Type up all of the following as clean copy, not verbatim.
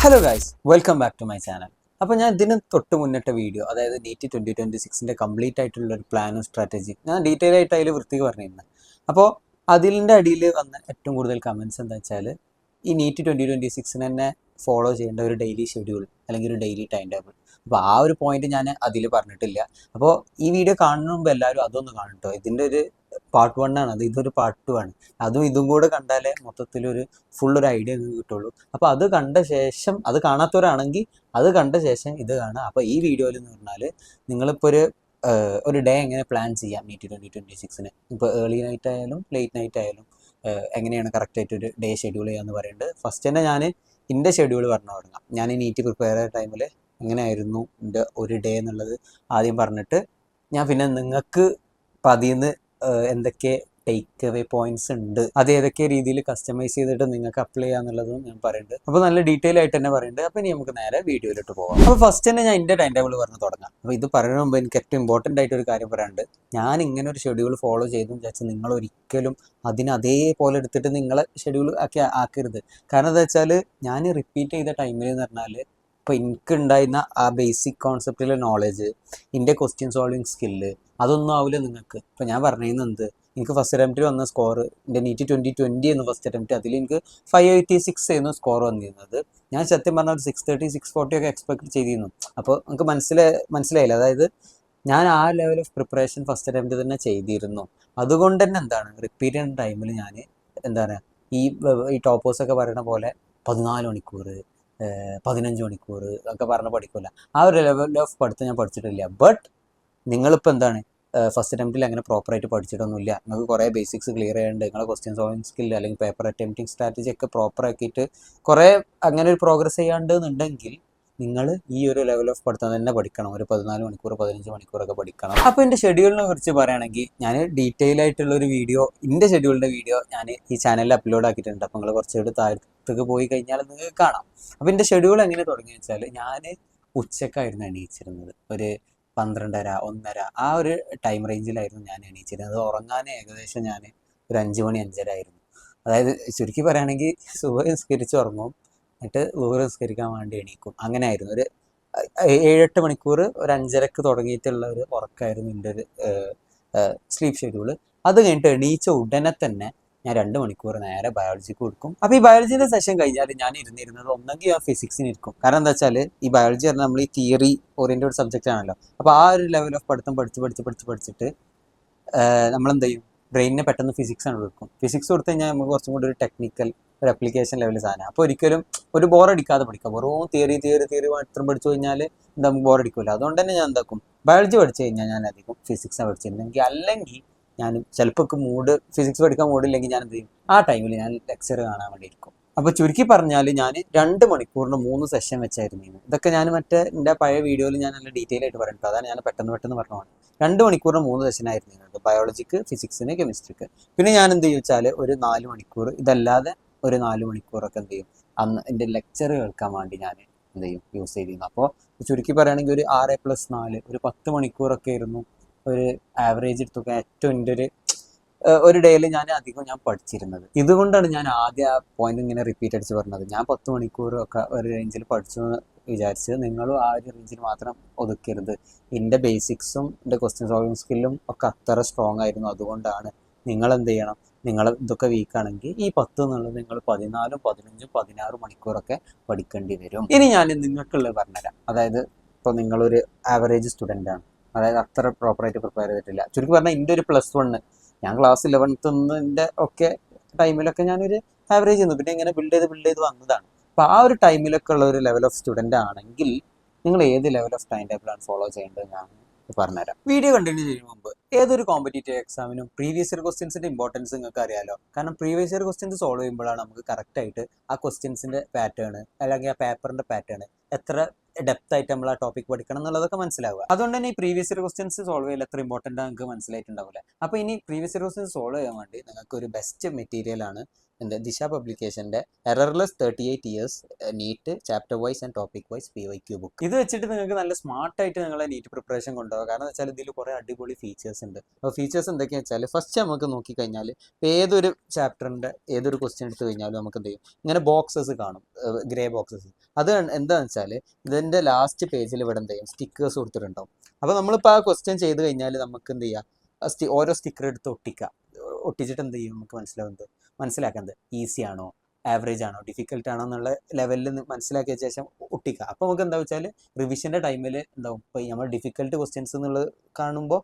Hello guys, welcome back to my channel. അപ്പോൾ ഞാൻ ഇതിന് തൊട്ട് മുന്നിട്ട വീഡിയോ, അതായത് നീറ്റ് 2026 കംപ്ലീറ്റ് ആയിട്ടുള്ള ഒരു പ്ലാനും സ്ട്രാറ്റജി ഞാൻ ഡീറ്റെയിൽ ആയിട്ട് അതിൽ വൃത്തിക്ക് പറഞ്ഞിരുന്നു. അപ്പോൾ അതിൻ്റെ അടിയിൽ വന്ന ഏറ്റവും കൂടുതൽ കമൻസ് എന്താ വെച്ചാൽ ഈ നീറ്റ് 2026 തന്നെ ഫോളോ ചെയ്യേണ്ട ഒരു ഡെയിലി ഷെഡ്യൂൾ അല്ലെങ്കിൽ ഒരു ഡെയിലി ടൈം ടേബിൾ. അപ്പോൾ ആ ഒരു പോയിന്റ് ഞാൻ അതിൽ പറഞ്ഞിട്ടില്ല. അപ്പോൾ ഈ വീഡിയോ കാണുന്ന മുമ്പ് എല്ലാവരും അതൊന്ന് കാണട്ടോ. ഇതിൻ്റെ ഒരു പാർട്ട് 1 ആണ്, ഇതൊരു പാർട്ട് 2 ആണ്. അതും ഇതും കൂടെ കണ്ടാലേ മൊത്തത്തിലൊരു ഫുള്ളൊരു ഐഡിയ നിങ്ങൾക്ക് കിട്ടുള്ളൂ. അപ്പോൾ അത് കണ്ട ശേഷം, അത് കാണാത്തവരാണെങ്കിൽ അത് കണ്ട ശേഷം ഇത് കാണുക. അപ്പോൾ ഈ വീഡിയോയിൽ എന്ന് പറഞ്ഞാൽ നിങ്ങളിപ്പോൾ ഒരു ഡേ എങ്ങനെ പ്ലാൻ ചെയ്യാം നീറ്റ് 2026. ഇപ്പോൾ ഏർലി നൈറ്റ് ആയാലും ലേറ്റ് നൈറ്റ് ആയാലും എങ്ങനെയാണ് കറക്റ്റായിട്ട് ഒരു ഡേ ഷെഡ്യൂൾ ചെയ്യാമെന്ന് പറയുന്നത്. ഫസ്റ്റ് തന്നെ ഞാൻ എൻ്റെ ഷെഡ്യൂൾ പറഞ്ഞു തുടങ്ങാം. ഞാൻ ഈ നീറ്റ് പ്രിപ്പയർ ചെയ്ത ടൈമിൽ എങ്ങനെയായിരുന്നു എൻ്റെ ഒരു ഡേ എന്നുള്ളത് ആദ്യം പറഞ്ഞിട്ട് ഞാൻ പിന്നെ നിങ്ങൾക്ക് അപ്പം അതിൽ നിന്ന് എന്തൊക്കെ ടേക്ക് അവേ പോയിന്റ്സ് ഉണ്ട്, അത് ഏതൊക്കെ രീതിയിൽ കസ്റ്റമൈസ് ചെയ്തിട്ട് നിങ്ങൾക്ക് അപ്ലൈ ചെയ്യാന്നുള്ളതും ഞാൻ പറയുന്നുണ്ട്. അപ്പോൾ നല്ല ഡീറ്റെയിൽ ആയിട്ട് തന്നെ പറയുന്നുണ്ട്. അപ്പോൾ ഇനി നമുക്ക് നേരെ വീഡിയോയിലിട്ട് പോകാം. അപ്പോൾ ഫസ്റ്റ് തന്നെ ഞാൻ എൻ്റെ ടൈം ടേബിൾ പറഞ്ഞ് തുടങ്ങാം. അപ്പോൾ ഇത് പറയുന്ന മുമ്പ് എനിക്ക് ഏറ്റവും ഇമ്പോർട്ടൻ്റ് ആയിട്ട് ഒരു കാര്യം പറയാനുണ്ട്. ഞാൻ ഇങ്ങനെ ഒരു ഷെഡ്യൂൾ ഫോളോ ചെയ്തെന്ന് വിചാരിച്ചാൽ നിങ്ങൾ ഒരിക്കലും അതിന് അതേപോലെ എടുത്തിട്ട് നിങ്ങളെ ഷെഡ്യൂൾ ആക്കരുത്. കാരണം എന്താ വെച്ചാൽ ഞാൻ റിപ്പീറ്റ് ചെയ്ത ടൈമിൽ എന്ന് പറഞ്ഞാൽ ഇപ്പോൾ എനിക്കുണ്ടായിരുന്ന ആ ബേസിക് കോൺസെപ്റ്റിലെ നോളജ്, എൻ്റെ ക്വസ്റ്റ്യൻ സോൾവിങ് സ്കില്ല്, അതൊന്നും ആവില്ല നിങ്ങൾക്ക്. ഇപ്പോൾ ഞാൻ പറഞ്ഞിരുന്നത് എനിക്ക് ഫസ്റ്റ് അറ്റംപ്റ്റിൽ വന്ന സ്കോർ, എൻ്റെ നീറ്റ് 2020 എന്ന ഫസ്റ്റ് അറ്റംപ്റ്റ്, അതിൽ എനിക്ക് 586 ആയിരുന്നു സ്കോർ വന്നിരുന്നത്. ഞാൻ സത്യം പറഞ്ഞാൽ ഒരു 630 640 ഒക്കെ എക്സ്പെക്ട് ചെയ്തിരുന്നു. അപ്പോൾ നമുക്ക് മനസ്സിലായില്ല. അതായത് ഞാൻ ആ level of preparation first attempt തന്നെ ചെയ്തിരുന്നു. അതുകൊണ്ട് തന്നെ എന്താണ് റിപ്പീറ്റ് ചെയ്യുന്ന ടൈമിൽ ഞാൻ എന്താ പറയുക, ഈ ടോപ്പേഴ്സൊക്കെ പറയുന്ന പോലെ 14 മണിക്കൂർ 15 മണിക്കൂർ ഒക്കെ പറഞ്ഞ് പഠിക്കില്ല. ആ ഒരു ലെവൽ ഓഫ് പഠിത്തം ഞാൻ പഠിച്ചിട്ടില്ല. ബട്ട് നിങ്ങളിപ്പോൾ എന്താണ് ഫസ്റ്റ് അറ്റംപ്റ്റിൽ അങ്ങനെ പ്രോപ്പറായിട്ട് പഠിച്ചിട്ടൊന്നുമില്ല. നിങ്ങൾക്ക് കുറേ ബേസിക്സ് ക്ലിയർ ചെയ്യാണ്ട്, നിങ്ങളെ ക്വസ്റ്റ്യൻ സോൾവിങ് സ്കിൽ അല്ലെങ്കിൽ പേപ്പർ അറ്റംപ്റ്റിംഗ് സ്ട്രാറ്റജി ഒക്കെ പ്രോപ്പറാക്കിയിട്ട് കുറേ അങ്ങനെ ഒരു പ്രോഗ്രസ് ചെയ്യാണ്ട് എന്നുണ്ടെങ്കിൽ നിങ്ങൾ ഈ ഒരു ലെവൽ ഓഫ് പഠിത്തം തന്നെ പഠിക്കണം. ഒരു 14 മണിക്കൂർ 15 മണിക്കൂറൊക്കെ പഠിക്കണം. അപ്പോൾ എൻ്റെ ഷെഡ്യൂളിനെ കുറിച്ച് പറയുകയാണെങ്കിൽ ഞാൻ ഡീറ്റെയിൽ ആയിട്ടുള്ളൊരു വീഡിയോ, എൻ്റെ ഷെഡ്യൂളിൻ്റെ വീഡിയോ ഞാൻ ഈ ചാനലിൽ അപ്ലോഡ് ആക്കിയിട്ടുണ്ട്. അപ്പോൾ നിങ്ങൾ കുറച്ചുകൂടി താഴത്തേക്ക് പോയി കഴിഞ്ഞാൽ നിങ്ങൾക്ക് കാണാം. അപ്പോൾ എൻ്റെ ഷെഡ്യൂൾ എങ്ങനെ തുടങ്ങി വെച്ചാൽ ഞാൻ ഉച്ചക്കായിരുന്നു എണീച്ചിരുന്നത്. ഒരു 12:30 1:30 ആ ഒരു ടൈം റേഞ്ചിലായിരുന്നു ഞാൻ എണീച്ചിരുന്നത്. ഉറങ്ങാൻ ഏകദേശം ഞാൻ ഒരു 5 മണി 5:30 ആയിരുന്നു. അതായത് ചുരുക്കി പറയുകയാണെങ്കിൽ സുബഹി നിസ്കരിച്ച് ഉറങ്ങും, എന്നിട്ട് ളുഹർ നിസ്കരിക്കാൻ വേണ്ടി എണീക്കും. അങ്ങനെ ആയിരുന്നു. ഒരു 7-8 മണിക്കൂർ ഒരു 5:30ക്ക് തുടങ്ങിയിട്ടുള്ള ഒരു ഉറക്കമായിരുന്നു എൻ്റെ ഒരു സ്ലീപ്പ് ഷെഡ്യൂൾ. അത് കഴിഞ്ഞിട്ട് എണീച്ച ഉടനെ തന്നെ ഞാൻ 2 മണിക്കൂർ നേരെ ബയോളജിക്ക് കൊടുക്കും. അപ്പോൾ ഈ ബയോളജിൻ്റെ സെഷൻ കഴിഞ്ഞാൽ ഞാൻ ഇരുന്നിരുന്നത് ഒന്നെങ്കിൽ ആ ഫിസിക്സിന് ഇരിക്കും. കാരണം എന്താ വെച്ചാൽ ഈ ബയോളജി പറഞ്ഞാൽ നമ്മൾ ഈ തിയറി ഓറിയൻറ്റഡ് സബ്ജക്റ്റ് ആണല്ലോ. അപ്പോൾ ആ ഒരു ലെവൽ ഓഫ് പഠിത്തം പഠിച്ചിട്ട് നമ്മളെന്ത് ചെയ്യും, ബ്രെയിനിനെ പെട്ടെന്ന് ഫിസിക്സ് ആണ് കൊടുക്കും. ഫിസിക്സ് കൊടുത്തു കഴിഞ്ഞാൽ നമുക്ക് കുറച്ചും കൂടി ഒരു ടെക്നിക്കൽ ഒരു അപ്ലിക്കേഷൻ ലെവൽ സാധനം. അപ്പോൾ ഒരിക്കലും ഒരു ബോറടിക്കാതെ പഠിക്കാം. വെറും തിയറി മാത്രം പഠിച്ചു കഴിഞ്ഞാൽ എന്താ ബോറടിക്കില്ല. അതുകൊണ്ട് തന്നെ ഞാൻ എന്താക്കും, ബയോളജി പഠിച്ചു കഴിഞ്ഞാൽ ഞാൻ അധികം ഫിസിക്സാണ് പഠിച്ചിരുന്നെങ്കിൽ. അല്ലെങ്കിൽ ഞാൻ ചിലപ്പോൾ ഫിസിക്സ് പഠിക്കാൻ മൂടില്ലെങ്കിൽ ഞാൻ എന്ത് ചെയ്യും, ആ ടൈമിൽ ഞാൻ ലെക്ചർ കാണാൻ വേണ്ടി ഇരിക്കും. അപ്പോൾ ചുരുക്കി പറഞ്ഞാൽ ഞാൻ 2 മണിക്കൂറിന് 3 സെഷൻ വെച്ചായിരുന്നു. ഇതൊക്കെ ഞാൻ എൻ്റെ പഴയ വീഡിയോയിൽ ഞാൻ നല്ല ഡീറ്റെയിൽ ആയിട്ട് പറയുന്നുണ്ട്. അതാണ് ഞാൻ പെട്ടെന്ന് പറഞ്ഞതാണ്. 2 മണിക്കൂറിന് 3 സെഷനായിരുന്നു ഇരുന്നത്, ബയോളജിക്ക്, ഫിസിക്സിന്, കെമിസ്ട്രിക്ക്. പിന്നെ ഞാൻ എന്ത് ചെയ്യും വെച്ചാൽ ഒരു 4 മണിക്കൂർ, ഇതല്ലാതെ ഒരു 4 മണിക്കൂറൊക്കെ എന്ത് ചെയ്യും, അന്ന് എൻ്റെ ലെക്ചർ കേൾക്കാൻ വേണ്ടി ഞാൻ എന്ത് ചെയ്യും യൂസ് ചെയ്തിരുന്നു. അപ്പോൾ ചുരുക്കി പറയുകയാണെങ്കിൽ ഒരു 6+4 ഒരു 10 മണിക്കൂറൊക്കെ ആയിരുന്നു ഒരു ആവറേജ് എടുത്തൊക്കെ ഏറ്റവും എൻ്റെ ഒരു ഡേയിൽ ഞാൻ പഠിച്ചിരുന്നത്. ഇതുകൊണ്ടാണ് ഞാൻ ആദ്യം ആ പോയിന്റ് ഇങ്ങനെ റിപ്പീറ്റ് അടിച്ച് പറഞ്ഞത്. ഞാൻ 10 മണിക്കൂറൊക്കെ ഒരു റേഞ്ചിൽ പഠിച്ചു എന്ന് വിചാരിച്ച് നിങ്ങളും ആ ഒരു റേഞ്ചിൽ മാത്രം ഒതുക്കരുത്. എൻ്റെ ബേസിക്സും എൻ്റെ ക്വസ്റ്റ്യൻ സോൾവിങ് സ്കില്ലും ഒക്കെ അത്ര സ്ട്രോങ് ആയിരുന്നു. അതുകൊണ്ടാണ് നിങ്ങൾ എന്ത് ചെയ്യണം, നിങ്ങൾ ഇതൊക്കെ വീക്കാണെങ്കിൽ ഈ 10 എന്നുള്ളത് നിങ്ങൾ 14, 15, 16 മണിക്കൂറൊക്കെ പഠിക്കേണ്ടി വരും. ഇനി ഞാൻ നിങ്ങൾക്കുള്ളത് പറഞ്ഞുതരാം. അതായത് ഇപ്പോൾ നിങ്ങളൊരു ആവറേജ് സ്റ്റുഡൻ്റ് ആണ്, അതായത് അത്ര പ്രോപ്പറായിട്ട് പ്രിപ്പയർ ചെയ്തിട്ടില്ല. ചുരുക്കി പറഞ്ഞാൽ എൻ്റെ ഒരു +1 ഞാൻ ക്ലാസ് 11th ഒക്കെ ടൈമിലൊക്കെ ഞാനൊരു ആവറേജ് ചെയ്യുന്നു. പിന്നെ ഇങ്ങനെ ബിൽഡ് ചെയ്ത് വന്നതാണ്. അപ്പോൾ ആ ഒരു ടൈമിലൊക്കെ ഉള്ള ഒരു ലെവൽ ഓഫ് സ്റ്റുഡൻ്റ് ആണെങ്കിൽ നിങ്ങൾ ഏത് ലെവൽ ഓഫ് ടൈം ടേബിളാണ് ഫോളോ ചെയ്യേണ്ടത് ഞാൻ പറഞ്ഞുതരാം. വീഡിയോ കണ്ടിന്യൂ ചെയ്യുന്ന മുമ്പ് ഏതൊരു കോമ്പറ്റേറ്റീവ് എക്സാമിനും പ്രീവിയസ് ഇയർ ക്വസ്റ്റ്യൻസിൻ്റെ ഇമ്പോർട്ടൻസ് നിങ്ങൾക്ക് അറിയാലോ. കാരണം പ്രീവിയസ് ഇയർ ക്വസ്റ്റ്യൻസ് സോൾവ് ചെയ്യുമ്പോഴാണ് നമുക്ക് കറക്റ്റായിട്ട് ആ ക്വസ്റ്റ്യൻസിൻ്റെ പാറ്റേൺ അല്ലെങ്കിൽ ആ പേപ്പറിൻ്റെ പാറ്റേൺ എത്ര ഡെപ്ത് ആയിട്ട് നമ്മൾ ആ ടോപ്പിക് പഠിക്കണം എന്നുള്ളതൊക്കെ മനസ്സിലാവുക. അതുകൊണ്ട് തന്നെ ഈ പ്രീവിയസ് ഇയർ ക്വസ്റ്റ്യൻസ് സോൾവ് ചെയ്യൽ എത്ര ഇമ്പോർട്ടൻ്റ് നിങ്ങൾക്ക് മനസ്സിലായിട്ടുണ്ടാവില്ല. അപ്പോൾ ഇനി പ്രീവിയസ് ഇയർ ക്വസ്റ്റ്യൻസ് സോൾവ് ചെയ്യാൻ വേണ്ടി നിങ്ങൾക്ക് ഒരു ബെസ്റ്റ് മെറ്റീരിയലാണ് എന്ത് ദിശ പബ്ലിക്കേഷൻ്റെ errorless 38 years NEET chapter wise and topic wise PYQ book. ഇത് വെച്ചിട്ട് നിങ്ങൾക്ക് നല്ല സ്മാർട്ടായിട്ട് നിങ്ങളെ നീറ്റ് പ്രിപ്പറേഷൻ കൊണ്ടുപോകാം. കാരണം എന്ന് വെച്ചാൽ ഇതിൽ കുറേ അടിപൊളി ഫീച്ചേഴ്സ് ഉണ്ട്. അപ്പോൾ ഫീച്ചേഴ്സ് എന്തൊക്കെയാണെന്ന് വെച്ചാൽ ഫസ്റ്റ് നമുക്ക് നോക്കിക്കഴിഞ്ഞാൽ ഏതൊരു ചാപ്റ്ററിൻ്റെ ഏതൊരു ക്വസ്റ്റ്യൻ എടുത്തു കഴിഞ്ഞാലും നമുക്ക് എന്ത് ചെയ്യും, ഇങ്ങനെ ബോക്സസ് കാണും, ഗ്രേ ബോക്സസ്. അത് എന്താണെന്ന് വെച്ചാൽ ഇതിൻ്റെ ലാസ്റ്റ് പേജിൽ ഇവിടെ എന്ത് ചെയ്യും, സ്റ്റിക്കേഴ്സ് കൊടുത്തിട്ടുണ്ടാവും. അപ്പോൾ നമ്മളിപ്പോൾ ആ ക്വസ്റ്റ്യൻ ചെയ്ത് കഴിഞ്ഞാൽ നമുക്ക് എന്ത് ചെയ്യാം, ഓരോ സ്റ്റിക്കർ എടുത്ത് ഒട്ടിച്ചിട്ട് എന്ത് ചെയ്യും, നമുക്ക് മനസ്സിലാക്കുന്നത് ഈസി ആണോ, ആവറേജ് ആണോ, ഡിഫിക്കൽട്ട് ആണോ എന്നുള്ള ലെവലിൽ മനസ്സിലാക്കിയ ശേഷം ഒട്ടിക്കുക. അപ്പോൾ നമുക്ക് എന്താ വെച്ചാൽ റിവിഷൻ്റെ ടൈമിൽ എന്താവും, ഇപ്പോൾ നമ്മൾ ഡിഫിക്കൽട്ട് ക്വസ്റ്റ്യൻസ് എന്നുള്ളത് കാണുമ്പോൾ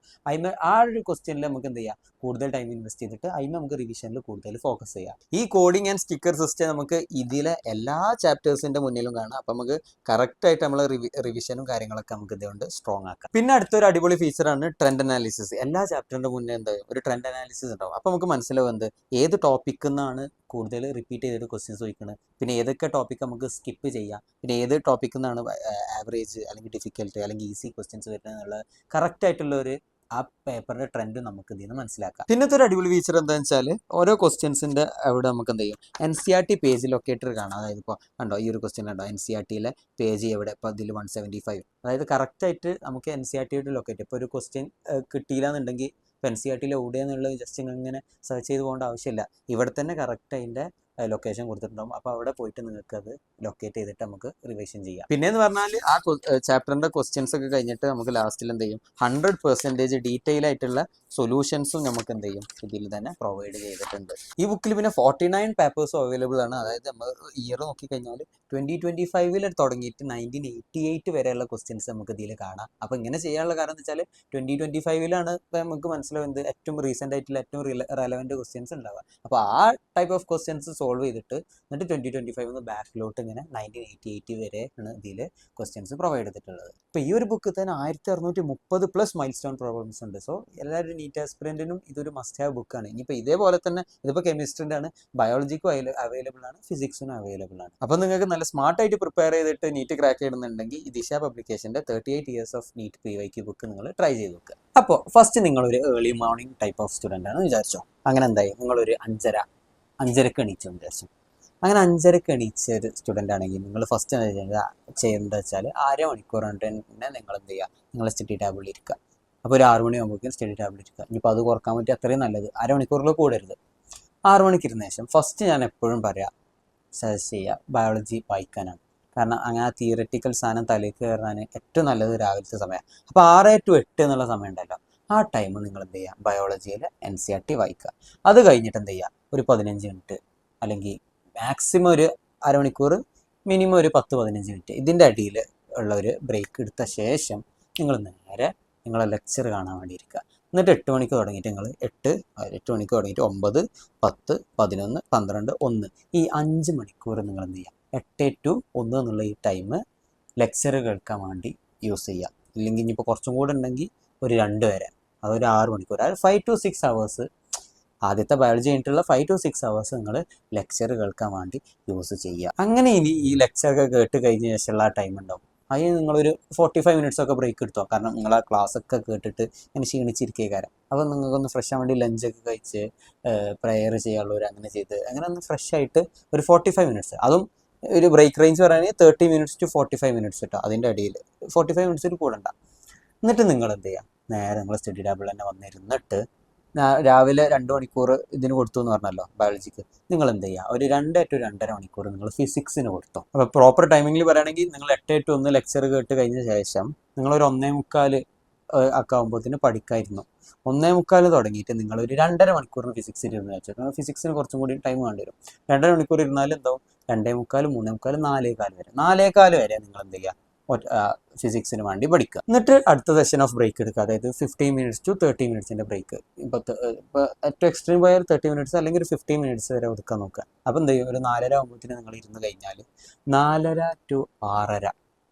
ആ ഒരു ക്വസ്റ്റ്യനിൽ നമുക്ക് എന്ത് ചെയ്യാം, കൂടുതൽ ടൈം ഇൻവെസ്റ്റ് ചെയ്തിട്ട് അതിന് നമുക്ക് റിവിഷനിൽ കൂടുതൽ ഫോക്കസ് ചെയ്യാം. ഈ കോഡിങ് ആൻഡ് സ്റ്റിക്കർ സിസ്റ്റം നമുക്ക് ഇതിലെ എല്ലാ ചാപ്റ്റേഴ്സിൻ്റെ മുന്നിലും കാണാം. അപ്പോൾ നമുക്ക് കറക്റ്റായിട്ട് നമ്മൾ റിവിഷനും കാര്യങ്ങളൊക്കെ നമുക്ക് ഇതുകൊണ്ട് സ്ട്രോങ് ആക്കാം. പിന്നെ അടുത്തൊരു അടിപൊളി ഫീച്ചറാണ് ട്രെൻഡ് അനാലിസിസ്. എല്ലാ ചാപ്റ്ററിൻ്റെ മുന്നേ എന്താ ഒരു ട്രെൻഡ് അനാലിസിസ് ഉണ്ടാവും. അപ്പോൾ നമുക്ക് മനസ്സിലാവും ഏത് ടോപ്പിക്കിൽ നിന്നാണ് കൂടുതൽ റിപ്പീറ്റ് ചെയ്തിട്ട് ക്വസ്റ്റ്യൻസ് ചോദിക്കുന്നത്, പിന്നെ ഏതൊക്കെ ടോപ്പിക് നമുക്ക് സ്കിപ്പ് ചെയ്യാം, പിന്നെ ഏത് ടോപ്പിക്കിൽ നിന്നാണ് ആവറേജ് അല്ലെങ്കിൽ ഡിഫിക്കൽട്ട് അല്ലെങ്കിൽ ഈസി ക്വസ്റ്റ്യൻസ് വരുന്നത് എന്നുള്ള കറക്റ്റായിട്ടുള്ള ഒരു ആ പേപ്പറിൻ്റെ ട്രെൻഡ് നമുക്ക് ഇതിൽ നിന്ന് മനസ്സിലാക്കാം. പിന്നത്തെ ഒരു അടിപൊളി ഫീച്ചർ എന്താണെന്ന് വെച്ചാൽ ഓരോ ക്വസ്റ്റ്യൻസിൻ്റെ അവിടെ നമുക്ക് എന്ത് ചെയ്യും, NCERT പേജ് ലൊക്കേറ്റർ കാണാം. അതായത് ഇപ്പോൾ കണ്ടോ ഈ ഒരു ക്വസ്റ്റ്യൻ കണ്ടോ, NCERTയിലെ പേജ് എവിടെ, ഇപ്പോൾ ഇതിൽ 175. അതായത് കറക്റ്റായിട്ട് നമുക്ക് NCERTയുടെ ലൊക്കേറ്റ്, ഇപ്പോൾ ഒരു ക്വസ്റ്റ്യൻ കിട്ടിയില്ല എന്നുണ്ടെങ്കിൽ ഇപ്പോൾ NCERTയിൽ എവിടെയെന്നുള്ളത് ജസ്റ്റ് ഇങ്ങനെ സെർച്ച് ചെയ്ത് പോകേണ്ട ആവശ്യമില്ല. ഇവിടെ തന്നെ കറക്റ്റ് അതിൻ്റെ ലൊക്കേഷൻ കൊടുത്തിട്ടുണ്ടാവും. അപ്പോൾ അവിടെ പോയിട്ട് നിങ്ങൾക്ക് അത് ലൊക്കേറ്റ് ചെയ്തിട്ട് നമുക്ക് റിവിഷൻ ചെയ്യാം. പിന്നെയെന്ന് പറഞ്ഞാൽ ആ ചാപ്റ്ററിൻ്റെ ക്വസ്റ്റ്യൻസ് ഒക്കെ കഴിഞ്ഞിട്ട് നമുക്ക് ലാസ്റ്റിൽ എന്ത് ചെയ്യും, 100% ഡീറ്റെയിൽ ആയിട്ടുള്ള സൊല്യൂഷൻസും നമുക്ക് എന്ത് ചെയ്യും ഇതിൽ തന്നെ പ്രൊവൈഡ് ചെയ്തിട്ടുണ്ട്. ഈ ബുക്കിൽ പിന്നെ 49 പേപ്പേഴ്സും അവൈലബിൾ ആണ്. അതായത് നമ്മൾ ഇയർ നോക്കിക്കഴിഞ്ഞാൽ 2025 തുടങ്ങിയിട്ട് 1988 വരെയുള്ള ക്വസ്റ്റ്യൻസ് നമുക്ക് ഇതിൽ കാണാം. അപ്പോൾ ഇങ്ങനെ ചെയ്യാനുള്ള കാരണം എന്ന് വെച്ചാൽ 2025 നമുക്ക് മനസ്സിലാവുന്നത് ഏറ്റവും റീസെൻ്റ് ആയിട്ടുള്ള ഏറ്റവും റെലവൻറ്റ് ക്വസ്റ്റ്യൻസ് ഉണ്ടാവുക. അപ്പോൾ ആ ടൈപ്പ് ഓഫ് ക്വസ്റ്റ്യൻസ് സോൾവ് ചെയ്തിട്ട് എന്നിട്ട് 2025 ബാക്കിലോട്ട് ഇങ്ങനെ 1988 വരെ ആണ് ഇതിൽ ക്വസ്റ്റ്യൻസ് പ്രൊവൈഡ് ചെയ്തിട്ടുള്ളത്. ഇപ്പോൾ ഈ ഒരു ബുക്ക് തന്നെ 1630+ മൈൽ സ്റ്റോൺ പ്രോബ്ലംസ് ഉണ്ട്. സോ എല്ലാവരും നീറ്റ് ആസ്പിറൻറ്റിനും ഇതൊരു മസ്റ്റ് ഹാവ് ബുക്കാണ്. ഇനിയിപ്പോൾ ഇതേപോലെ തന്നെ ഇതിപ്പോൾ കെമിസ്ട്രിൻ്റെ ആണ്, ബയോളജിക്കും അവൈലബിൾ ആണ്, ഫിസിക്സിനും അവൈലബിൾ ആണ്. അപ്പോൾ നിങ്ങൾക്ക് നല്ല സ്മാർട്ടായിട്ട് പ്രിപ്പയർ ചെയ്തിട്ട് നീറ്റ് ക്രാക്ക് ചെയ്യുന്നുണ്ടെങ്കിൽ ഈ ദിശ പബ്ലിക്കേഷൻ്റെ 38 years of NEET PYQ book നിങ്ങൾ ട്രൈ ചെയ്ത് നോക്കുക. അപ്പോൾ ഫസ്റ്റ് നിങ്ങളൊരു early morning type of student ആണ് വിചാരിച്ചോ. അങ്ങനെ എന്തായി, നിങ്ങളൊരു 5:30 എണീച്ചു വിചാരിച്ചു. അങ്ങനെ 5:30 എണീച്ച ഒരു സ്റ്റുഡൻ്റ് ആണെങ്കിൽ നിങ്ങൾ ഫസ്റ്റ് ചെയ്യേണ്ടത് വെച്ചാൽ 1/2 മണിക്കൂർ കൊണ്ട് തന്നെ നിങ്ങൾ എന്ത് ചെയ്യുക, നിങ്ങൾ സ്റ്റഡി ടേബിളിൽ ഇരിക്കുക. അപ്പോൾ ഒരു 6 മണിയാകുമ്പോഴേക്കും സ്റ്റഡി ടേബിളിൽ ഇരിക്കുക. ഇനിയിപ്പോൾ അത് കുറക്കാൻ പറ്റി അത്രയും നല്ലത്, 1/2 മണിക്കൂറിൽ കൂടരുത്. 6 മണിക്ക് ഇരുന്ന ശേഷം ഫസ്റ്റ് ഞാൻ എപ്പോഴും സജസ്റ്റ് ചെയ്യുക ബയോളജി വായിക്കാനാണ്. കാരണം അങ്ങനെ തിയററ്റിക്കൽ സാധനം തലയിൽ കയറാൻ ഏറ്റവും നല്ലത് രാവിലത്തെ സമയമാണ്. അപ്പോൾ 6 to 8 എന്നുള്ള സമയം ഉണ്ടല്ലോ, ആ ടൈം നിങ്ങൾ എന്ത് ചെയ്യുക, ബയോളജിയിൽ NCERT വായിക്കുക. അത് കഴിഞ്ഞിട്ട് എന്ത് ചെയ്യുക, ഒരു 15 മിനിറ്റ് അല്ലെങ്കിൽ മാക്സിമം ഒരു 1/2 മണിക്കൂർ, മിനിമം ഒരു 10-15 മിനിറ്റ് ഇതിൻ്റെ അടിയിൽ ഉള്ള ഒരു ബ്രേക്ക് എടുത്ത ശേഷം നിങ്ങൾ നേരെ നിങ്ങളെ ലെക്ചർ കാണാൻ വേണ്ടി ഇരിക്കുക. എന്നിട്ട് 8 മണിക്ക് തുടങ്ങിയിട്ട് നിങ്ങൾ 8 മണിക്ക് തുടങ്ങിയിട്ട് 9, 10, 11, 12, 1 ഈ 5 മണിക്കൂർ നിങ്ങൾ എന്ത് ചെയ്യുക, 8 to 1 എന്നുള്ള ഈ ടൈം ലെക്ചർ കേൾക്കാൻ വേണ്ടി യൂസ് ചെയ്യുക. ഇല്ലെങ്കിൽ ഇനിയിപ്പോൾ കുറച്ചും കൂടെ ഉണ്ടെങ്കിൽ ഒരു 2 വരെ, അതൊരു 6 മണിക്കൂർ, അതായത് 5 to 6 hours. ആദ്യത്തെ ബയോളജി കഴിഞ്ഞിട്ടുള്ള 5 to 6 hours നിങ്ങൾ ലെക്ചർ കേൾക്കാൻ വേണ്ടി യൂസ് ചെയ്യുക. അങ്ങനെ ഇനി ഈ ലെക്ചറൊക്കെ കേട്ട് കഴിഞ്ഞ ശേഷമുള്ള ആ ടൈം ഉണ്ടാവും, അതിന് നിങ്ങളൊരു 45 minutes ഒക്കെ ബ്രേക്ക് എടുത്തോ. കാരണം നിങ്ങൾ ആ ക്ലാസ്സൊക്കെ കേട്ടിട്ട് ഇങ്ങനെ ക്ഷീണിച്ചിരിക്കുക കാര്യം. അപ്പോൾ നിങ്ങൾക്കൊന്ന് ഫ്രഷ് ആവാൻ വേണ്ടി ലഞ്ചൊക്കെ കഴിച്ച് പ്രെയർ ചെയ്യാനുള്ളവർ അങ്ങനെ ചെയ്ത് അങ്ങനെ ഒന്ന് ഫ്രഷ് ആയിട്ട് ഒരു 45 minutes, അതും ഒരു ബ്രേക്ക് റേഞ്ച് പറയുകയാണെങ്കിൽ 30 minutes to 45 minutes കേട്ടോ. അതിൻ്റെ അടിയിൽ 45 minutes കൂടണ്ട. എന്നിട്ട് നിങ്ങൾ എന്ത് ചെയ്യുക, നേരെ നിങ്ങൾ സ്റ്റഡി ടേബിളിൽ തന്നെ വന്നിരുന്നിട്ട് രാവിലെ 2 മണിക്കൂർ ഇതിന് കൊടുത്തു എന്ന് പറഞ്ഞല്ലോ ബയോളജിക്ക്, നിങ്ങൾ എന്ത് ചെയ്യുക, ഒരു 2 to 2.5 മണിക്കൂർ നിങ്ങൾ ഫിസിക്സിന് കൊടുത്തോ. അപ്പോൾ പ്രോപ്പർ ടൈമിങ്ങിൽ പറയുകയാണെങ്കിൽ നിങ്ങൾ 8 to 1 ലെക്ചർ കേട്ട് കഴിഞ്ഞ ശേഷം നിങ്ങളൊരു 1:45 ഒക്കെ ആകുമ്പോഴത്തേന് പഠിക്കായിരുന്നു. 1:45 തുടങ്ങിയിട്ട് നിങ്ങളൊരു 2.5 മണിക്കൂറിന് ഫിസിക്സിൽ ഇരുന്ന് വെച്ചാൽ ഫിസിക്സിന് കുറച്ചും കൂടി ടൈം വേണ്ടി വരും. 2.5 മണിക്കൂർ ഇരുന്നാലും എന്താവും, 2:45, 3:45, 4:15 വരെ, 4:15 വരെ നിങ്ങൾ എന്ത് ചെയ്യുക, ഫിസിക്സിന് വേണ്ടി പഠിക്കുക. എന്നിട്ട് അടുത്ത സെഷൻ ഓഫ് ബ്രേക്ക് എടുക്കുക. അതായത് 15 minutes to 30 minutes ബ്രേക്ക്. ഇപ്പോൾ ഏറ്റവും എക്സ്ട്രീം പോയാൽ 30 minutes അല്ലെങ്കിൽ ഒരു 15 minutes വരെ ഒതുക്കാൻ നോക്കുക. അപ്പോൾ എന്ത് ചെയ്യും, ഒരു 4:30 ആകുമ്പോഴത്തേന് നിങ്ങൾ ഇരുന്ന് കഴിഞ്ഞാൽ 4:30 to 6:30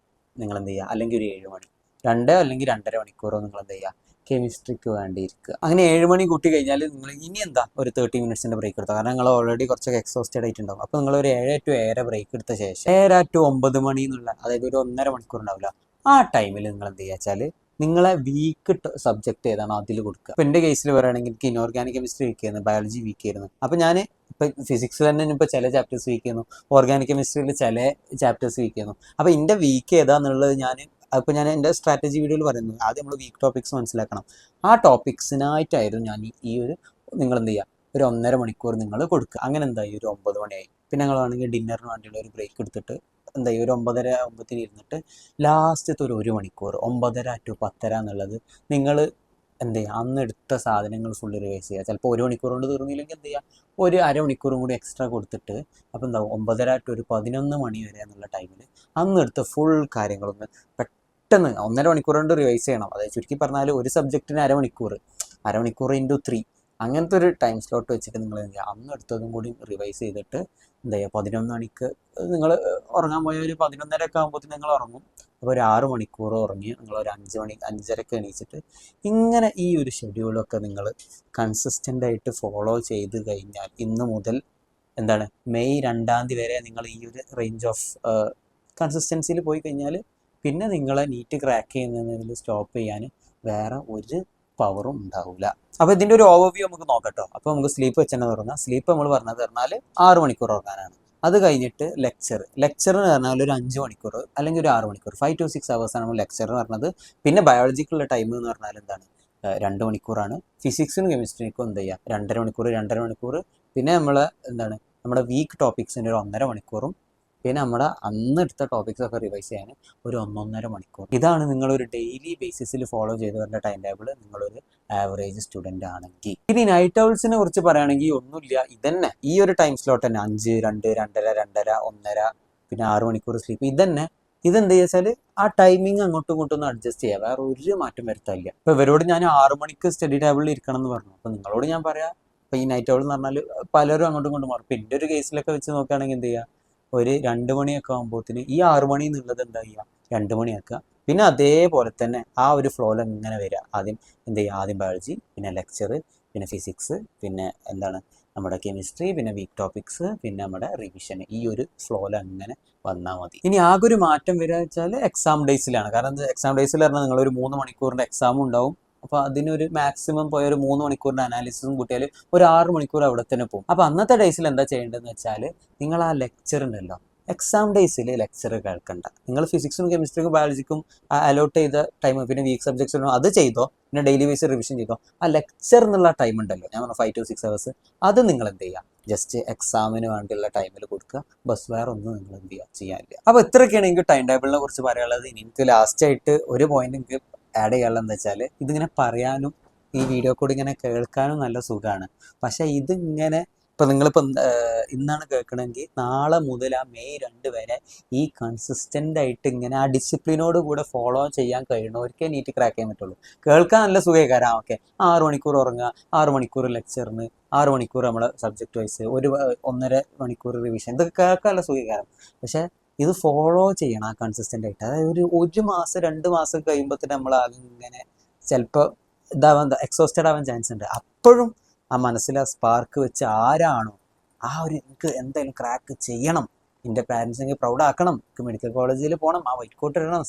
നിങ്ങൾ എന്ത് ചെയ്യുക, അല്ലെങ്കിൽ ഒരു 7 മണി, 2 അല്ലെങ്കിൽ 2.5 മണിക്കൂറോ നിങ്ങൾ എന്ത് ചെയ്യുക, കെമിസ്ട്രിക്ക് വേണ്ടി ഇരിക്കുക. അങ്ങനെ 7 മണി കൂട്ടി കഴിഞ്ഞാൽ നിങ്ങൾ ഇനി എന്താ ഒരു 30 minutes ബ്രേക്ക് എടുക്കുക. കാരണം നിങ്ങൾ ഓൾറെഡി കുറച്ചൊക്കെ എക്സോസ്റ്റഡ് ആയിട്ടുണ്ടാവും. അപ്പോൾ നിങ്ങൾ ഒരു 7 to 7:30 ബ്രേക്ക് എടുത്ത ശേഷം 7 to 9 മണി എന്നുള്ള, അതായത് ഒരു 1.5 മണിക്കൂർ ഉണ്ടാവില്ല, ആ ടൈമിൽ നിങ്ങൾ എന്ത് ചെയ്യുക വെച്ചാൽ നിങ്ങളെ വീക്ക് സബ്ജക്റ്റ് ഏതാണോ അതിൽ കൊടുക്കുക. അപ്പോൾ എൻ്റെ കേസിൽ പറയുകയാണെങ്കിൽ എനിക്ക് ഇനോർഗാനിക് കെമിസ്ട്രി വീക്ക് ആയിരുന്നു, ബയോളജി വീക്ക് ആയിരുന്നു. അപ്പോൾ ഞാൻ ഇപ്പോൾ ഫിസിക്സ് തന്നെ ഇപ്പോൾ ചില ചാപ്റ്റേഴ്സ് വീക്ക് ചെയ്യുന്നു, ഓർഗാനിക് കെമിസ്ട്രിയിൽ ചില ചാപ്റ്റേഴ്സ് വീക്ക് ചെയ്യുന്നു. അപ്പോൾ എൻ്റെ വീക്ക് ഏതാണെന്നുള്ളത് അപ്പോൾ ഞാൻ എൻ്റെ സ്ട്രാറ്റജി വീഡിയോയിൽ പറയുന്നു. ആദ്യം നമ്മൾ വീക്ക് ടോപ്പിക്സ് മനസ്സിലാക്കണം. ആ ടോപ്പിക്സിനായിട്ടായിരുന്നു ഞാൻ ഈ ഒരു നിങ്ങൾ എന്ത് ചെയ്യുക, ഒരു 1.5 മണിക്കൂർ നിങ്ങൾ കൊടുക്കുക. അങ്ങനെ എന്തായി, ഒരു 9 മണിയായി. പിന്നെ നിങ്ങൾ വേണമെങ്കിൽ ഡിന്നറിന് വേണ്ടിയുള്ള ഒരു ബ്രേക്ക് എടുത്തിട്ട് എന്തായി, ഒരു 9:30 ഇരുന്നിട്ട് ലാസ്റ്റത്തെ ഒരു മണിക്കൂർ 9:30 to 10:30 എന്നുള്ളത് നിങ്ങൾ എന്ത് ചെയ്യുക, അന്ന് എടുത്ത സാധനങ്ങൾ ഫുള്ള് റിവൈസ് ചെയ്യുക. ചിലപ്പോൾ 1 മണിക്കൂർ കൊണ്ട് തീർന്നില്ലെങ്കിൽ എന്ത് ചെയ്യുക, ഒരു അരമണിക്കൂറും കൂടി എക്സ്ട്രാ കൊടുത്തിട്ട് അപ്പോൾ എന്താവും 9:30 to 11 മണി വരെ എന്നുള്ള ടൈമിൽ അന്ന് എടുത്ത ഫുൾ കാര്യങ്ങളൊന്ന് പെട്ടെന്ന് 1.5 മണിക്കൂർ കൊണ്ട് റിവൈസ് ചെയ്യണം. അതായത് ചുരുക്കി പറഞ്ഞാൽ ഒരു സബ്ജക്റ്റിന് അരമണിക്കൂർ ഇൻറ്റു 3 അങ്ങനത്തെ ഒരു ടൈം സ്ലോട്ട് വെച്ചിട്ട് നിങ്ങൾ എന്ത് ചെയ്യുക, അന്ന് എടുത്തതും കൂടി റിവൈസ് ചെയ്തിട്ട് എന്താ ചെയ്യുക, 11 മണിക്ക് നിങ്ങൾ ഉറങ്ങാൻ പോയ ഒരു 11:30 ഒക്കെ ആകുമ്പോഴത്തേന് നിങ്ങൾ ഉറങ്ങും. അപ്പോൾ ഒരു 6 മണിക്കൂർ ഉറങ്ങി നിങ്ങൾ ഒരു 5 മണി 5:30 എണീച്ചിട്ട് ഇങ്ങനെ ഈ ഒരു ഷെഡ്യൂളൊക്കെ നിങ്ങൾ കൺസിസ്റ്റൻ്റ് ആയിട്ട് ഫോളോ ചെയ്ത് കഴിഞ്ഞാൽ ഇന്ന് മുതൽ എന്താണ് മെയ് 2 വരെ നിങ്ങൾ ഈ ഒരു റേഞ്ച് ഓഫ് കൺസിസ്റ്റൻസിയിൽ പോയി കഴിഞ്ഞാൽ പിന്നെ നിങ്ങളെ നീറ്റ് ക്രാക്ക് ചെയ്യുന്നതിൽ സ്റ്റോപ്പ് ചെയ്യാൻ വേറെ ഒരു പവറും ഉണ്ടാവില്ല. അപ്പോൾ ഇതിൻ്റെ ഒരു ഓവർവ്യൂ നമുക്ക് നോക്കട്ടോ. അപ്പോൾ നമുക്ക് സ്ലീപ്പ് വെച്ചെന്നെ തുടങ്ങാം. സ്ലീപ്പ് നമ്മൾ പറഞ്ഞാൽ 6 മണിക്കൂർ ഉറങ്ങാനാണ്. അത് കഴിഞ്ഞിട്ട് ലെക്ചറിന് പറഞ്ഞാൽ ഒരു 5 മണിക്കൂർ അല്ലെങ്കിൽ ഒരു 6 മണിക്കൂർ 5 to 6 hours ആണ് നമ്മൾ ലെക്ചറിന് പറഞ്ഞത്. പിന്നെ ബയോളജിക്കുള്ള ടൈം എന്ന് പറഞ്ഞാൽ എന്താണ്, 2 മണിക്കൂറാണ്. ഫിസിക്സിനും കെമിസ്ട്രിക്കും എന്ത് ചെയ്യുക, 2.5 മണിക്കൂർ. പിന്നെ എന്താണ് നമ്മുടെ വീക്ക് ടോപ്പിക്സിന് ഒരു 1.5 മണിക്കൂറും പിന്നെ നമ്മുടെ അന്ന് എടുത്ത ടോപ്പിക്സ് ഒക്കെ റിവൈസ് ചെയ്യാൻ ഒരു 1.5 മണിക്കൂർ. ഇതാണ് നിങ്ങളൊരു ഡെയിലി ബേസിസിൽ ഫോളോ ചെയ്ത് വരുന്ന ടൈം ടേബിൾ നിങ്ങളൊരു ആവറേജ് സ്റ്റുഡൻ്റ് ആണെങ്കിൽ. ഇനി നൈറ്റ് ഔൾസിനെ കുറിച്ച് പറയുകയാണെങ്കിൽ ഒന്നുമില്ല, ഇതന്നെ ഈ ഒരു ടൈം സ്ലോട്ട് തന്നെ 5, 2, 2:30, 2:30, 1:30 പിന്നെ 6 മണിക്കൂർ സ്ലീപ്പ്. ഇതെന്ത് ചെയ്യുക വെച്ചാൽ ആ ടൈമിങ് അങ്ങോട്ടും ഇങ്ങോട്ടും ഒന്ന് അഡ്ജസ്റ്റ് ചെയ്യുക, വേറെ ഒരു മാറ്റം വരുത്താനില്ല. ഇപ്പോൾ ഇവരോട് ഞാൻ 6 മണിക്ക് സ്റ്റഡി ടേബിളിൽ ഇരിക്കണം എന്ന് പറഞ്ഞു. അപ്പോൾ നിങ്ങളോട് ഞാൻ പറയാം, ഇപ്പോൾ ഈ നൈറ്റ് ഔൾ എന്ന് പറഞ്ഞാൽ പലരും അങ്ങോട്ടും ഇങ്ങോട്ടും മാറും. ഇപ്പോൾ എൻ്റെ ഒരു കേസിലൊക്കെ വെച്ച് നോക്കുകയാണെങ്കിൽ എന്ത് ചെയ്യുക, ഒരു 2 മണിയൊക്കെ ആകുമ്പോഴത്തേന് ഈ 6 മണി എന്നുള്ളത് എന്താ ചെയ്യുക, 2 മണിയാക്കുക. പിന്നെ അതേപോലെ തന്നെ ആ ഒരു ഫ്ലോയിൽ ഇങ്ങനെ വരിക. ആദ്യം എന്ത് ചെയ്യുക, ആദ്യം ബയോളജി, പിന്നെ ലെക്ചർ, പിന്നെ ഫിസിക്സ്, പിന്നെ എന്താണ് നമ്മുടെ കെമിസ്ട്രി, പിന്നെ വീക്ക് ടോപ്പിക്സ്, പിന്നെ നമ്മുടെ റിവിഷൻ. ഈ ഒരു ഫ്ലോയിൽ അങ്ങനെ വന്നാൽ മതി. ഇനി ആകെ ഒരു മാറ്റം വരിക വെച്ചാൽ എക്സാം ഡേയ്സിലാണ്. കാരണം എക്സാം ഡേയ്സിൽ പറഞ്ഞാൽ നിങ്ങളൊരു 3 മണിക്കൂറിൻ്റെ എക്സാമും ഉണ്ടാവും. അപ്പോൾ അതിനൊരു മാക്സിമം പോയ ഒരു 3 മണിക്കൂറിൻ്റെ അനാലിസിസും കൂട്ടിയാൽ ഒരു 6 മണിക്കൂർ അവിടെ തന്നെ പോകും. അപ്പോൾ അന്നത്തെ ഡേയ്സിൽ എന്താ ചെയ്യേണ്ടതെന്ന് വെച്ചാൽ നിങ്ങൾ ആ ലെക്ചർ ഉണ്ടല്ലോ, എക്സാം ഡേയ്സിൽ ലെക്ചർ കേൾക്കണ്ട. നിങ്ങൾ ഫിസിക്സും കെമിസ്ട്രിക്കും ബയോളജിക്കും അലോട്ട് ചെയ്ത ടൈം പിന്നെ വീക്ക് സബ്ജക്ട്സിനും അത് ചെയ്തോ, പിന്നെ ഡെയിലി ബേസിൽ റിവിഷൻ ചെയ്തോ. ആ ലെക്ചർ എന്നുള്ള ടൈം ഉണ്ടല്ലോ, ഞാൻ പറഞ്ഞ 5 to 6 hours, അത് നിങ്ങൾ എന്ത് ചെയ്യുക, ജസ്റ്റ് എക്സാമിന് വേണ്ടിയുള്ള ടൈമിൽ കൊടുക്കുക. ബസ് വേറെ ഒന്നും നിങ്ങൾ എന്ത് ചെയ്യുക ചെയ്യാനില്ല. അപ്പോൾ ഇത്രയൊക്കെയാണ് എനിക്ക് ടൈം ടേബിളിനെ കുറിച്ച് പറയാനുള്ളത്. ഇനി എനിക്ക് ലാസ്റ്റായിട്ട് ഒരു പോയിന്റ് എനിക്ക് ആഡ് ചെയ്യാനുള്ളത് എന്താ വെച്ചാൽ, ഇതിങ്ങനെ പറയാനും ഈ വീഡിയോ കൂടി ഇങ്ങനെ കേൾക്കാനും നല്ല സുഖമാണ്. പക്ഷേ ഇതിങ്ങനെ ഇപ്പം നിങ്ങളിപ്പോൾ ഇന്നാണ് കേൾക്കണമെങ്കിൽ നാളെ മുതൽ ആ മെയ് 2 വരെ ഈ കൺസിസ്റ്റൻ്റ് ആയിട്ട് ഇങ്ങനെ ആ ഡിസിപ്ലിനോട് കൂടെ ഫോളോ ചെയ്യാൻ കഴിയണവർക്കേ നീറ്റ് ക്രാക്ക് ചെയ്യാൻ പറ്റുള്ളൂ. കേൾക്കാൻ നല്ല സുഖമായി. ഓക്കെ 6 മണിക്കൂർ ഉറങ്ങുക, 6 മണിക്കൂർ ലെക്ചറിന്, 6 മണിക്കൂർ നമ്മളെ സബ്ജക്റ്റ് വൈസ്, 1.5 മണിക്കൂർ റിവിഷൻ, ഇതൊക്കെ കേൾക്കാൻ നല്ല സുഖമായി. പക്ഷേ ഇത് ഫോളോ ചെയ്യണം ആ കൺസിസ്റ്റൻ്റ് ആയിട്ട്. അതായത് ഒരു മാസം 2 മാസം കഴിയുമ്പോഴത്തേന് നമ്മൾ അതിങ്ങനെ ചിലപ്പോൾ എക്സോസ്റ്റഡ് ആവാൻ ചാൻസ് ഉണ്ട്. അപ്പോഴും ആ മനസ്സിൽ ആ സ്പാർക്ക് വെച്ച് ആരാണോ ആ ഒരു എനിക്ക് എന്തായാലും ക്രാക്ക് ചെയ്യണം, എൻ്റെ പാരൻസ് എനിക്ക് പ്രൗഡ് ആക്കണം, എനിക്ക് മെഡിക്കൽ കോളേജിൽ പോകണം, ആ വൈറ്റ് കോട്ട് ഇടണം,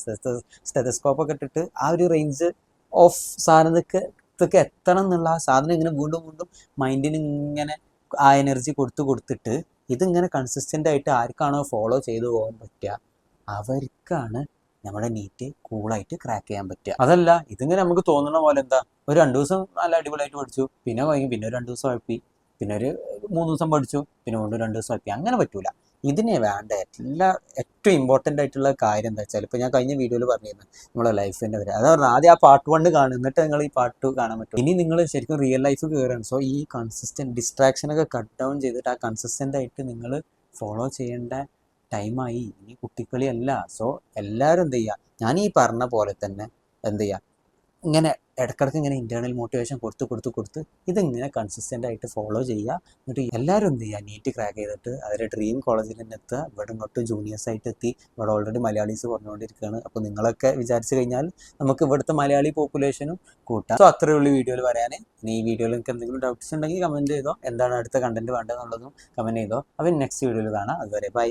സ്റ്റെതസ്കോപ്പൊക്കെ ഇട്ടിട്ട് ആ ഒരു റേഞ്ച് ഓഫ് സാധനത്തൊക്കെ എത്തണം എന്നുള്ള ആ സാധനം ഇങ്ങനെ വീണ്ടും വീണ്ടും മൈൻഡിന് ഇങ്ങനെ ആ എനർജി കൊടുത്തിട്ട് ഇതിങ്ങനെ കൺസിസ്റ്റൻ്റ് ആയിട്ട് ആർക്കാണോ ഫോളോ ചെയ്തു പോകാൻ പറ്റുക അവർക്കാണ് നമ്മുടെ നീറ്റ് കൂളായിട്ട് ക്രാക്ക് ചെയ്യാൻ പറ്റുക. അതല്ല ഇതിങ്ങനെ നമുക്ക് തോന്നുന്ന പോലെ എന്താ, ഒരു 2 ദിവസം നല്ല അടിപൊളിയായിട്ട് പഠിച്ചു, പിന്നെ കഴിഞ്ഞു, പിന്നെ ഒരു 2 ദിവസം ഉഴപ്പി, പിന്നെ ഒരു 3 ദിവസം പഠിച്ചു, പിന്നെ വീണ്ടും 2 ദിവസം ഉഴപ്പി. അങ്ങനെ പറ്റൂല. ഇതിനെ വേണ്ട ഏറ്റവും ഇമ്പോർട്ടൻ്റ് ആയിട്ടുള്ള കാര്യം എന്താ വെച്ചാൽ, ഇപ്പോൾ ഞാൻ കഴിഞ്ഞ വീഡിയോയിൽ പറഞ്ഞിരുന്നു നമ്മളെ ലൈഫിൻ്റെ വരെ, അത് പറഞ്ഞാൽ ആദ്യം ആ പാർട്ട് 1 കാണും, എന്നിട്ട് നിങ്ങൾ ഈ പാർട്ട് 2 കാണാൻ പറ്റും. ഇനി നിങ്ങൾ ശരിക്കും റിയൽ ലൈഫ് കയറുകയാണ്. സോ ഈ ഡിസ്ട്രാക്ഷനൊക്കെ കട്ട് ഡൗൺ ചെയ്തിട്ട് ആ കൺസിസ്റ്റൻ്റ് ആയിട്ട് നിങ്ങൾ ഫോളോ ചെയ്യേണ്ട ടൈമായി. ഇനി കുട്ടിക്കളിയല്ല. സോ എല്ലാവരും എന്ത് ചെയ്യുക, ഞാൻ ഈ പറഞ്ഞ പോലെ തന്നെ എന്ത് ചെയ്യുക, ഇങ്ങനെ ഇടയ്ക്കിടയ്ക്ക് ഇങ്ങനെ ഇൻറ്റേർണൽ മോട്ടിവേഷൻ കൊടുത്ത് ഇതിങ്ങനെ കൺസിസ്റ്റൻ്റ് ആയിട്ട് ഫോളോ ചെയ്യുക. എന്നിട്ട് എല്ലാവരും എന്ത് ചെയ്യുക, നീറ്റ് ക്രാക്ക് ചെയ്തിട്ട് അവരുടെ ഡ്രീം കോളേജിൽ തന്നെ എത്തുക. ഇവിടെ ഇങ്ങോട്ട് ജൂനിയേഴ്സായിട്ട് എത്തി. ഇവിടെ ഓൾറെഡി മലയാളീസ് കുറഞ്ഞുകൊണ്ടിരിക്കുകയാണ്. അപ്പോൾ നിങ്ങളൊക്കെ വിചാരിച്ചു കഴിഞ്ഞാൽ നമുക്ക് ഇവിടുത്തെ മലയാളി പോപ്പുലേഷനും കൂട്ടാം. സോ അത്രയേ ഉള്ളൂ വീഡിയോയിൽ പറയാൻ. ഇനി ഈ വീഡിയോയിൽ നിങ്ങൾക്ക് എന്തെങ്കിലും ഡൗട്ട്സ് ഉണ്ടെങ്കിൽ കമൻറ്റ് ചെയ്തോ, എന്താണ് അടുത്ത കണ്ടന്റ് വേണ്ടതെന്നുള്ളതും കമൻറ്റ് ചെയ്തോ. അപ്പോൾ നെക്സ്റ്റ് വീഡിയോയിൽ കാണാം. അതുവരെ ബൈ.